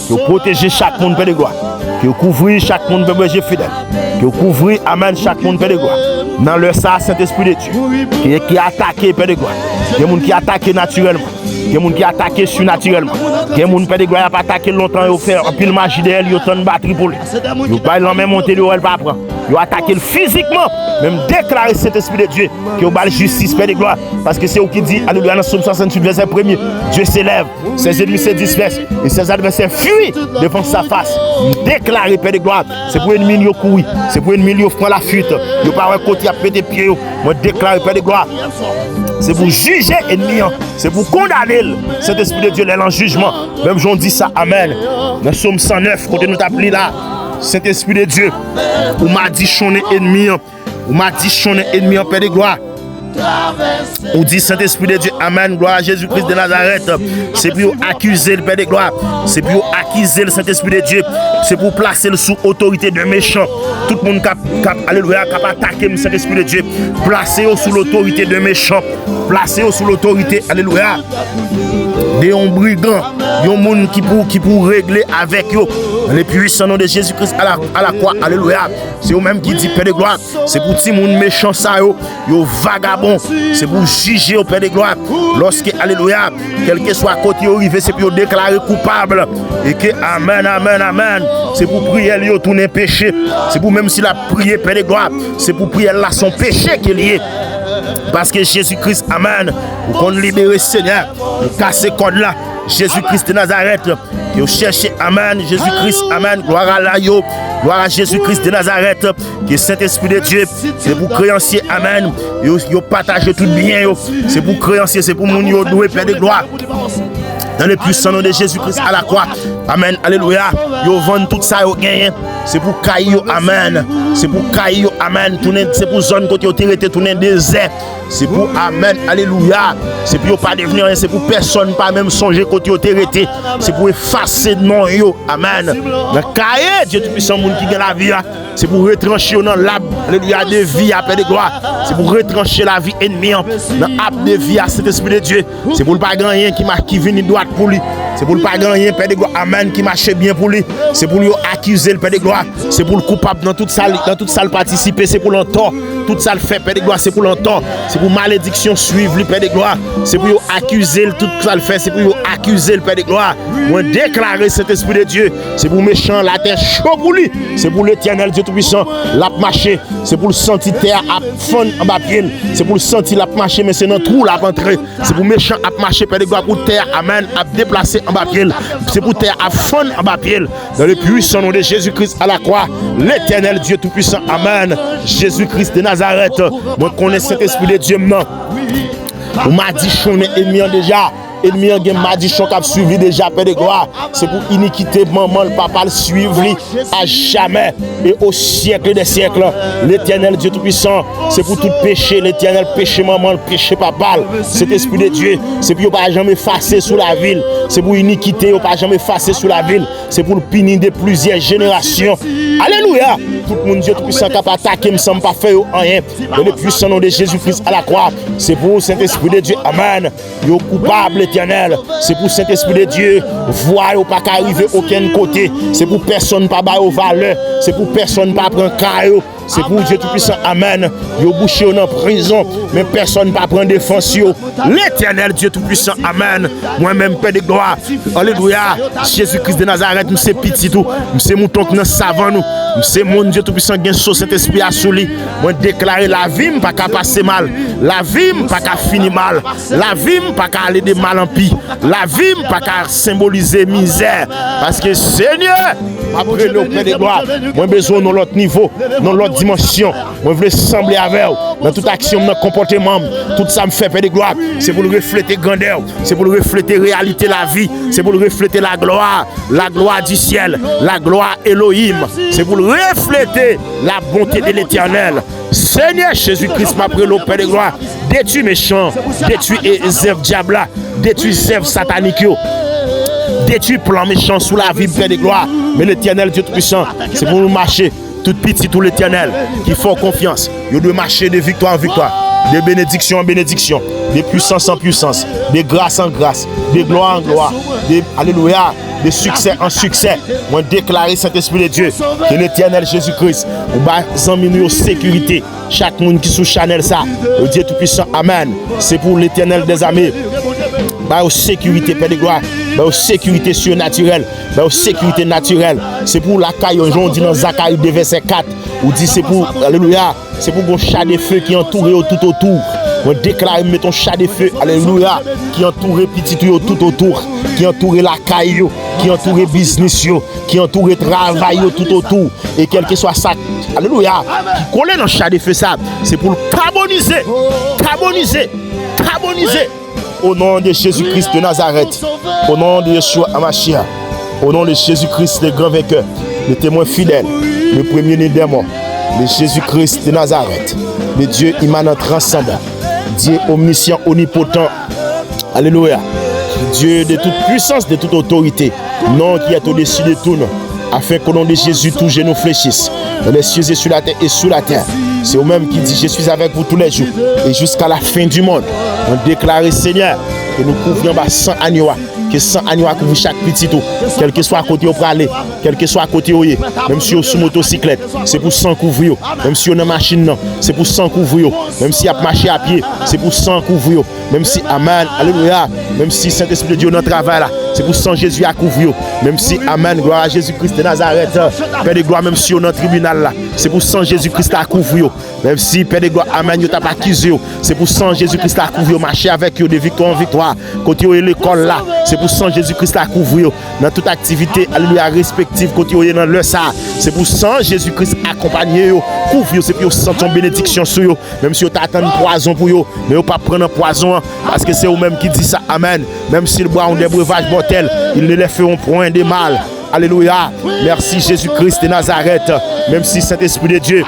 qui protège chaque monde Père de gloire qui couvre chaque monde berger fidèle qui couvre amen chaque monde Père de gloire dans le ça Saint-Esprit de Dieu qui attaque Père de gloire il y a des gens qui attaquent naturellement il y a des gens qui attaquent surnaturellement il y a des gens Père de gloire qui attaquent longtemps et faire un pile magie derrière ils ont une batterie pour lui ils pas la même montée de elle pas prendre ils attaquent physiquement même déclarer cet esprit de Dieu qui au bal justice Père de gloire parce que c'est eux qui dit alléluia dans Somme 68 verset 1er Dieu s'élève ses ennemis se dispersent et ses adversaires fuient devant sa face déclarer Père de gloire c'est pour ennemi yo courir c'est pour ennemi yo prendre la fuite yo pas un côté à péter pied moi déclarer Père de gloire c'est pour juger ennemi c'est pour condamner cet esprit de Dieu là en jugement même j'en dis ça amen dans Somme 109 côté nous t'appelé là Saint-Esprit de Dieu ou m'a dit choné ennemi ou m'a dit choné ennemi en Père de gloire on dit Saint-Esprit de Dieu amen gloire à Jésus-Christ de Nazareth c'est pour accuser le Père de gloire c'est pour accuser le Saint-Esprit de Dieu c'est pour placer le sous autorité de méchants tout le monde alléluia cap attaquer le Saint-Esprit de Dieu placer sous l'autorité de méchants placer sous l'autorité alléluia des brigands des monde qui pour régler avec eux le puissant nom de Jésus-Christ à la croix alléluia c'est eux même qui dit Père de gloire c'est pour ti monde méchant ça yo vagabond c'est pour juger au Père de gloire lorsque alléluia quel que soit côté arrivé c'est pour déclarer coupable et que amen amen amen c'est pour prier lui tourner péché c'est pour même s'il a prié Père de gloire c'est pour prier là son péché qui est lié parce que Jésus-Christ amen qu'on libère Seigneur nous casser code là Jésus-Christ de Nazareth qui cherche amen Jésus-Christ amen gloire à l'aïo gloire à Jésus-Christ de Nazareth qui est Saint-Esprit de Dieu c'est pour créancier amen yo partager tout bien c'est pour créancier c'est pour moun yo doué Père de gloire Dans le puissant nom de Jésus-Christ à la croix. Amen. Alléluia. Yo vend tout ça yo gagne. C'est pour caillou. Amen. C'est pour caillou. Amen. C'est pour zone côté yo terre tourner désert. C'est pour amen. Alléluia. C'est pour pas devenir rien. C'est pour personne pas même songer côté yo terre. C'est pour effacer non yo. Amen. Dans caillé Dieu tout puissant monde qui gagne la vie. C'est pour retrancher dans l'âme. Alléluia de vie à paix de gloire. C'est pour retrancher la vie ennemie dans l'âme de vie à cet esprit de Dieu. C'est pour pas gagner qui vient droite pour lui. C'est pour pas gagner paix de gloire. Amen qui marche bien pour lui. C'est pour lui accuser le paix de gloire. C'est pour le coupable dans toute salle participer. C'est pour l'entendre. Tout ça le fait paix de gloire. C'est pour l'entendre. C'est pour malédiction suivre le paix de gloire. C'est pour accuser tout ça le fait. C'est pour accuser le paix de gloire. Moi déclarer cet esprit de Dieu. C'est pour méchant la terre chaud pour lui. C'est pour l'éternel Dieu tout-puissant. La marcher. C'est pour le sentir terre à fond en bas pied. C'est pour le sentir la marcher mais c'est dans trou la rentrer. C'est pour méchant à marcher paix de gloire pour terre amen à déplacer en bas pied. C'est pour terre à fond en bas pied. Dans le puissant nom de Jésus-Christ à la croix, l'éternel Dieu tout-puissant. Amen. Jésus-Christ de Nazareth. Moi connais cet esprit de Dieu maintenant. Vous m'a dit qu'on est ennemi déjà. Ennemi en m'a dit qu'on a suivi déjà paix de gloire. C'est pour iniquité maman le papa le suivre à jamais et au siècle des siècles. L'éternel Dieu tout-puissant, c'est pour tout péché, l'éternel péché maman, le péché papa. Cet esprit de Dieu, c'est pour pas jamais effacer sous la ville. C'est pour iniquité, pas jamais effacer sous la ville. C'est pour le punir de plusieurs générations. Alléluia. Tout le monde Dieu tout-puissant qui a attaqué, ne semble pas faire rien. Dans le puissant nom de Jésus-Christ à la croix, c'est pour cet esprit de Dieu. Amen. Yo coupable éternel. C'est pour cet esprit de Dieu. Voir ou pas qu'arriver aucun côté. C'est pour personne pas bailler aux valeurs. C'est pour personne pas prendre caillou. C'est pour Dieu tout-puissant. Amen. Yo bouché en prison, mais personne pas prendre défense. L'éternel Dieu tout-puissant. Amen. Moi-même, Père de gloire. Alléluia. Jésus-Christ de Nazareth, nous c'est petit tout. Nous c'est mouton qui nous savons nous. Nous c'est mon Dieu tout-puissant qui est cet esprit à sous lui. Moi déclarer la vie pas qu'à passer mal. La vie pas qu'à finir mal. La vie pas qu'à aller de mal en pis. La vie pas qu'à symboliser misère. Parce que Seigneur, après le Père de gloire, moi besoin dans l'autre niveau, dans l'autre dimension. Moi je veux sembler avec vous. Dans toute action, dans comportement, tout ça me fait Père de gloire. C'est pour le refléter grandeur. C'est pour le refléter réalité la vie. C'est pour le refléter la gloire du ciel, la gloire Elohim. C'est pour le refléter la bonté de l'éternel. Seigneur Jésus-Christ m'a pris le Père de gloire. Détruis méchants, détruis Zèv diable, détruis Zèv satanique. Détruis plan méchant sous la vie Père de gloire. Mais l'éternel Dieu tout-puissant, c'est pour nous marcher. Tout petit, tout l'éternel, qui font confiance. Ils doivent marcher de victoire en victoire, de bénédiction en bénédiction, de puissance en puissance, de grâce en grâce, de gloire en gloire, de alléluia, de succès en succès. Moi déclarer Saint-Esprit de Dieu, que l'éternel Jésus-Christ, ou bas en sécurité, chaque monde qui sous Chanel ça, au Dieu tout-puissant, amen. C'est pour l'éternel des armées. Bah aux sécurité, Père de gloire, bah aux sécurité surnaturelle, bah aux sécurité naturelle. C'est pour la caille, on dit dans Zacharie 2 verset 4, où dit c'est pour, alléluia, c'est pour un chat de feu qui entoure tout autour. On déclare, mettons chat de feu, alléluia, qui entoure petit tout autour, qui entoure la caille, qui entoure business, qui entoure travail tout autour. Et quel que soit ça, alléluia, qui colle dans le chat de feu ça, c'est pour carboniser. Au nom de Jésus-Christ de Nazareth, au nom de Yeshua Amashia, au nom de Jésus-Christ le grand vainqueur, le témoin fidèle, le premier-né des morts, de Jésus-Christ de Nazareth, le Dieu immanent transcendant, Dieu omniscient, omnipotent, alléluia, Dieu de toute puissance, de toute autorité, nom qui est au-dessus de tout nom, afin qu'au nom de Jésus, tous genoux fléchissent, dans les cieux et sur la terre et sous la terre. C'est au-même qui dit, je suis avec vous tous les jours et jusqu'à la fin du monde. On déclare, Seigneur, que nous couvrions 100 agneaux, que 100 agneaux couvrent chaque petit tout, quel que soit à côté où on aller, quel que soit à côté où même si on est sous motocyclette, c'est pour 100 couvrir, même si on est en machine, c'est pour 100 couvrir, même si on a marché à pied, c'est pour 100 couvrir, même si, amen, alléluia, même si Saint-Esprit de Dieu dans le travail là, c'est pour 100 Jésus à couvrir, même si, amen, gloire à Jésus-Christ de Nazareth, Père de gloire, même si on est dans le tribunal là, c'est pour 100 Jésus-Christ à couvrir, même si, Père de gloire, amen, on t'a pas accusé, c'est pour 100 Jésus-Christ à couvrir, marcher avec eux de victoire en victoire, côté où est l'école là, c'est pour 100 Jésus-Christ à couvrir, dans toute activité, alléluia, respective, côté où est dans le ça, c'est pour 100 Jésus-Christ accompagner, couvrir, c'est pour yo sentir ton bénédiction sur yo, même si yo t'attend poison pour yo, mais yo pas prendre poison parce que c'est eux même qui dit ça. Amen. Même s'ils boivent des breuvages mortels, ils ne les feront point de mal. Alléluia. Merci Jésus-Christ de Nazareth. Même si Saint-Esprit de Dieu,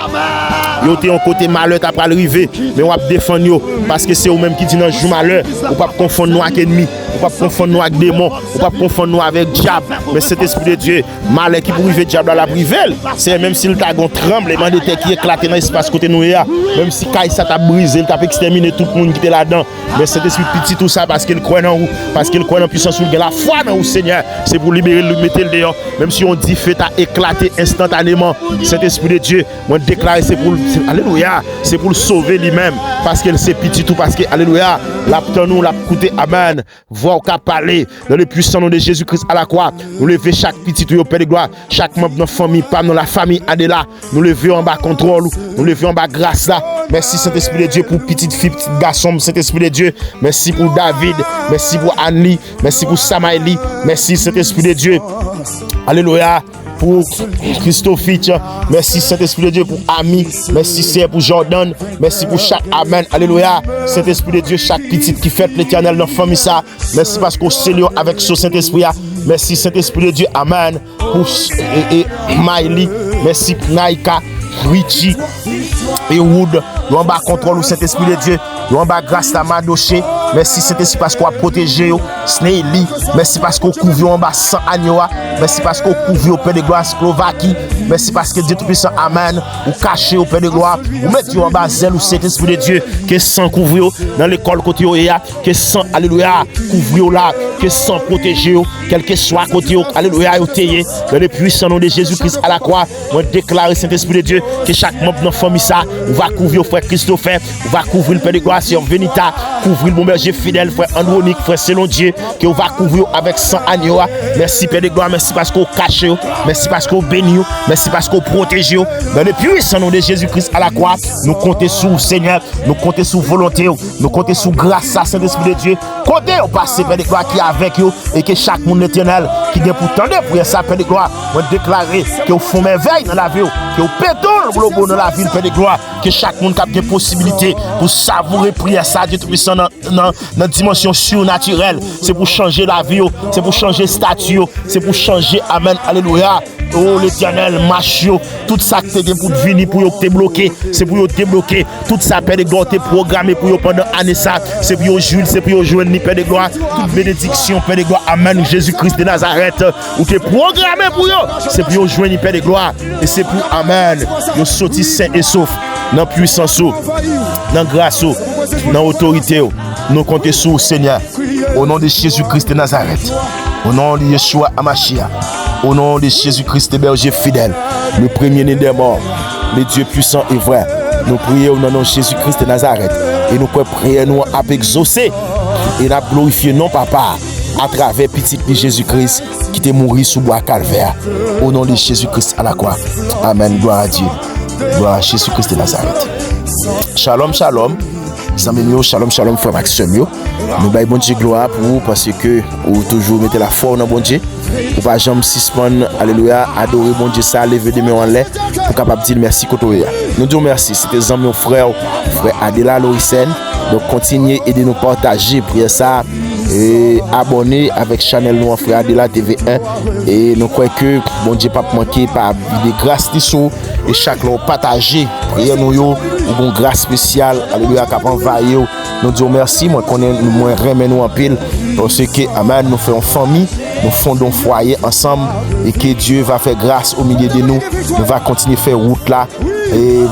yo t'es en côté malheur t'as pas arrivé, mais on va défendre yo parce que c'est eux même qui dit dans le jour malheur, on pas confondre nous avec ennemi, on pas confondre nous avec démon, on pas confondre nous avec diable, mais Saint-Esprit de Dieu, malheur qui pour arriver diable à la privelle, c'est même s'il t'a gon tremblement de terre qui éclate dans l'espace côté nous là, même si Kaï ça t'a brisé, il t'a exterminé tout le monde qui était là-dedans, mais Saint-Esprit petit tout ça parce qu'il croit en vous, parce qu'il croit en puissance ou la foi dans vous Seigneur, c'est pour libérer le mettre le dehors, même si on dit fait t'a éclaté instantanément, Saint-Esprit de Dieu, moi déclarer c'est pour alléluia, c'est pour le sauver lui-même parce qu'elle c'est petit tout parce que alléluia, l'aptan nous l'a coûté amen, voir qu'à parler dans le puissant nom de Jésus-Christ à la croix, nous lever chaque petit tout au Père de gloire, chaque membre de notre famille, pas dans la famille Adela, nous lever en bas contrôle, nous lever en bas grâce là. Merci Saint-Esprit de Dieu pour petite fille, petit garçon, Saint-Esprit de Dieu, merci pour David, merci pour Annie, merci pour Samaëli, merci Saint-Esprit de Dieu. Alléluia. Pour Christophe, merci Saint-Esprit de Dieu pour Ami, merci Seigneur pour Jordan, merci pour chaque Amen, alléluia, Saint-Esprit de Dieu, chaque petite qui fait l'éternel dans la famille ça, merci parce qu'on s'élève avec ce Saint-Esprit, merci Saint-Esprit de Dieu, Amen, pour Miley, merci pour Naika, Richie et Wood, nous en bas contrôle au Saint-Esprit de Dieu, nous en bas grâce à Madoché, merci Saint-Esprit parce qu'on a protégé, Snelly, merci parce qu'on couvre en bas sans Agnoa, merci parce qu'on couvre au Père de gloire Slovaquie, merci parce que Dieu tout-puissant, Amen, ou caché au Père de gloire, ou mettez en bas zèle ou Saint-Esprit de Dieu, que sans couvrir dans l'école côté que sans, alléluia, couvrir là, que sans protéger, quel que soit côté, alléluia, dans le puissant nom de Jésus-Christ à la croix, on déclare Saint-Esprit de Dieu, que chaque membre de notre famille ça, on va couvrir frère Christopher, on va couvrir le Père de gloire, Sœur Venita, couvrir le bon berger fidèle, frère Andronique, frère Selon Dieu, que on va couvrir avec 100 agneaux. Merci Père de gloire, merci parce qu'on cache, merci parce qu'on bénit, merci parce qu'on protège. Dans le puissant nom de Jésus-Christ à la croix, nous comptons sur Seigneur, nous comptons sur volonté, nous comptons sur grâce à Saint-Esprit de Dieu. Comptez au passé Père de gloire qui est avec vous et que chaque monde éternel qui vient pour tendre pour ça Père de gloire, on déclarer que vous font merveille dans la vie, que vous pétons le bon dans la vie Père de gloire, que chaque monde a des possibilités pour savourer prière ça Dieu tout-puissant dans dimension surnaturelle, c'est pour changer la vie, c'est pour changer statut, c'est pour changer amen, alléluia. Oh l'éternel, machio, tout ça que t'es pour venir pour te bloquer, c'est pour te débloquer, tout ça Père de gloire t'es programmé pour pendant année ça, c'est pour jouer, c'est pour jouer ni Père de gloire, toute bénédiction Père de gloire, amen, Jésus-Christ de Nazareth, ou t'es programmé pour yo, c'est pour jouer ni Père de gloire, et c'est pour amen, yo sorti saint et sauf, dans puissance, dans grâce, dans autorité, nous comptons sur Seigneur, au nom de Jésus-Christ de Nazareth, au nom de Yeshua Amashia. Au nom de Jésus-Christ, berger fidèle, le premier-né des morts, le Dieu puissant et vrai, nous prions au nom de Jésus-Christ de Nazareth. Et nous prions nous à exaucer et nous glorifier non papa à travers petit Jésus-Christ qui est mort sous bois calvaire. Au nom de Jésus-Christ à la croix. Amen. Gloire à Dieu. Gloire à Jésus-Christ de Nazareth. Shalom, shalom. Shalom, shalom, frère Maxime. Nous baillons bon Dieu gloire pour vous parce que vous toujours mettez la foi dans bon Dieu. Pour pas jamais suspendre, alléluia, adorer bon Dieu ça, lever des mains en l'air pour capable dire merci côté. Nous disons merci, c'était amis frère Adela Lorisen. Donc continuez aider nous partager prière ça et abonner avec channel nous frère Adela TV1 et nous croyons que bon Dieu pas manquer par des grâces dessous et chaque lot partager prière nous yo une grâce spéciale alléluia qui envahir. Nous disons merci, moi connais moi remet nous en pile parce que amen nous faisons famille, nous fondons foyer ensemble et que Dieu va faire grâce au milieu de nous. Nous va continuer faire route là et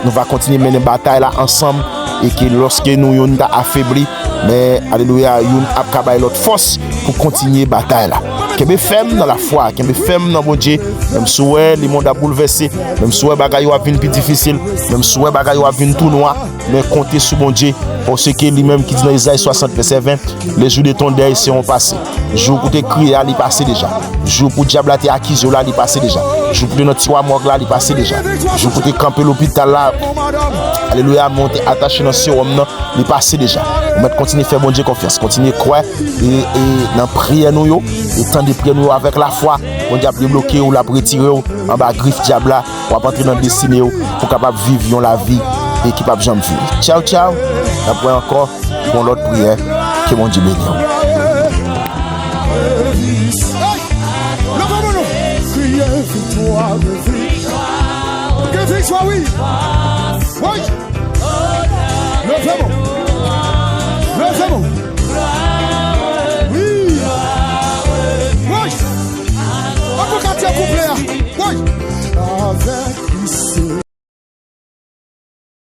nous va continuer mener bataille là ensemble et que lorsque nous yon affaibli mais alléluia yon a capable l'autre force pour continuer bataille là. Kembe ferme dans la foi, kembe ferme dans bon Dieu, même si le monde a bouleversé, même si bagay yo a vinn plus difficile, même si bagay yo a vinn tout noir, mais comptez sur bon Dieu parce que lui-même qui dit dans Isaïe 60 verset 20, les jours de ton deuil seront passés. Jour pour te crier là, il passé déjà. Jour pour diable te accusé là, il passé déjà. Jour pour notre tiroir morgue là, il passé déjà. Jour pour te camper l'hôpital là, alléluia, monter attaché dans ce sérum là, il passé déjà. On va continuer à faire bon Dieu confiance, continuer à croire et dans prière nous yo, et tant de prière nous avec la foi, on diable débloquer ou la retirer en bas griffe diable là, on va entrer dans destinée pour capable vivre la vie et qui pas jamais vivre. Ciao ciao. Après encore pour l'autre prière que mon Dieu bénisse. Victoire, que victoire, oui. Oui. Le